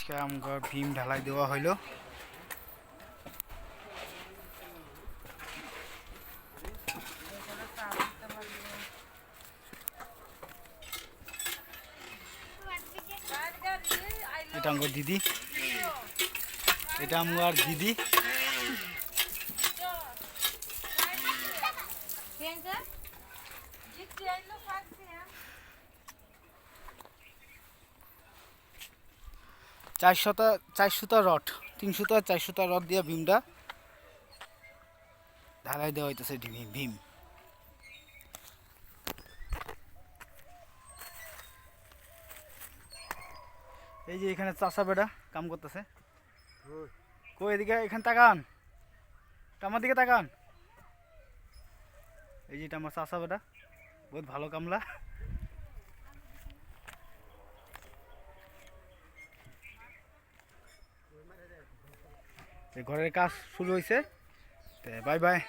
আজকে আমরা ভীম ঢালাই দেওয়া হইলো। এটা আমার দিদি, এটা আমার দিদি। চারশোটা রড, 300টা 400টা রড দিয়ে ভীমটা ঢালাই দেওয়া হইতেছে। ভীম এই যে এখানে চাষা বেটা কাম করতেছে। কই এদিকে, এখানে তাকান, আমার দিকে তাকান। এই যে এটা আমার চাষা বেটা, বহুত ভালো কামলা। ঘরের কাজ শুরু হয়েছে। Bye bye.